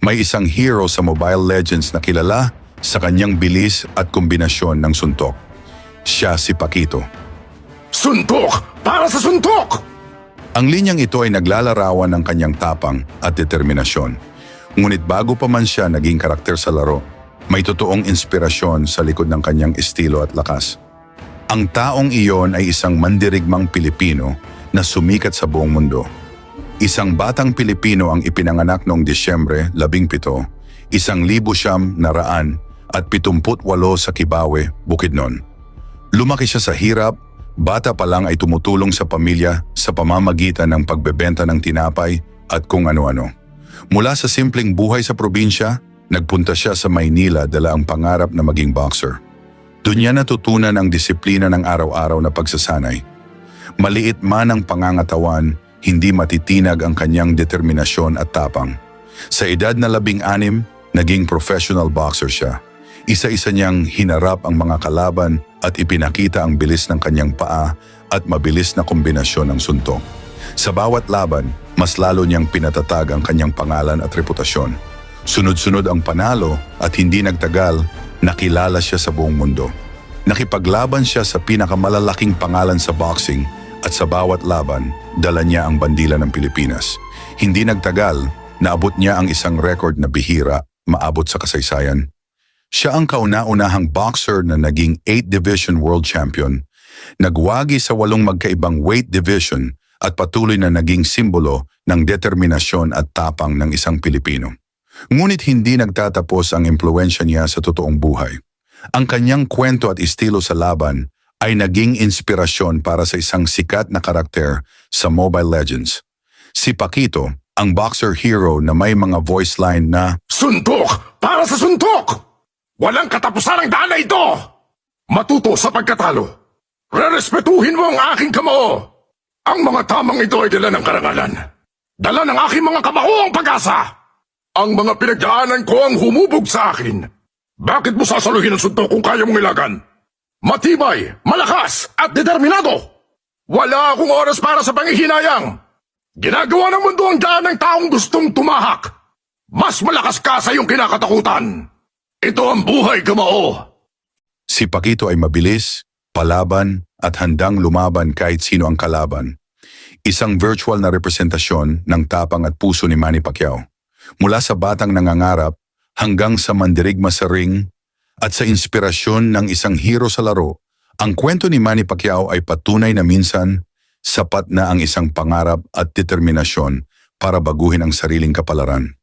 May isang hero sa Mobile Legends na kilala sa kanyang bilis at kombinasyon ng suntok. Siya si Paquito. Suntok! Para sa suntok! Ang linyang ito ay naglalarawan ng kanyang tapang at determinasyon. Ngunit bago pa man siya naging karakter sa laro, may totoong inspirasyon sa likod ng kanyang estilo at lakas. Ang taong iyon ay isang mandirigmang Pilipino na sumikat sa buong mundo. Isang batang Pilipino ang ipinanganak noong Disyembre 17, 1978 sa Kibawe, Bukidnon. Lumaki siya sa hirap, bata pa lang ay tumutulong sa pamilya sa pamamagitan ng pagbebenta ng tinapay at kung ano-ano. Mula sa simpleng buhay sa probinsya, nagpunta siya sa Maynila dala ang pangarap na maging boxer. Doon niya natutunan ang disiplina ng araw-araw na pagsasanay. Maliit man ang pangangatawan, hindi matitinag ang kanyang determinasyon at tapang. Sa edad na 16, naging professional boxer siya. Isa-isa niyang hinarap ang mga kalaban at ipinakita ang bilis ng kanyang paa at mabilis na kombinasyon ng suntok. Sa bawat laban, mas lalo niyang pinatatag ang kanyang pangalan at reputasyon. Sunod-sunod ang panalo at hindi nagtagal, nakilala siya sa buong mundo. Nakipaglaban siya sa pinakamalalaking pangalan sa boxing at sa bawat laban, dala niya ang bandila ng Pilipinas. Hindi nagtagal, naabot niya ang isang record na bihira, maabot sa kasaysayan. Siya ang kauna-unahang boxer na naging 8 Division World Champion, nagwagi sa 8 magkaibang weight division at patuloy na naging simbolo ng determinasyon at tapang ng isang Pilipino. Ngunit hindi nagtatapos ang impluwensya niya sa totoong buhay. Ang kanyang kwento at estilo sa laban ay naging inspirasyon para sa isang sikat na karakter sa Mobile Legends. Si Paquito, ang boxer hero na may mga voice line na Suntok! Para sa suntok! Walang katapusan ang daan na ito! Matuto sa pagkatalo. Rerespetuhin mo ang aking kamao. Ang mga tamang ito ay dala ng karangalan. Dala ng aking mga kamao ang pag-asa. Ang mga pinagdaanan ko ang humubog sa akin. Bakit mo sasaluhin ang suntok kung kaya mong ilagan? Matibay, malakas, at determinado. Wala akong oras para sa panghihinayang. Ginagawa ng mundo ang daan ng taong gustong tumahak. Mas malakas ka sa iyong kinakatakutan. Ito ang buhay, kamao. si Paquito ay mabilis, palaban at handang lumaban kahit sino ang kalaban. Isang virtual na representasyon ng tapang at puso ni Manny Pacquiao. Mula sa batang nangangarap hanggang sa mandirigma sa ring at sa inspirasyon ng isang hero sa laro, ang kwento ni Manny Pacquiao ay patunay na minsan sapat na ang isang pangarap at determinasyon para baguhin ang sariling kapalaran.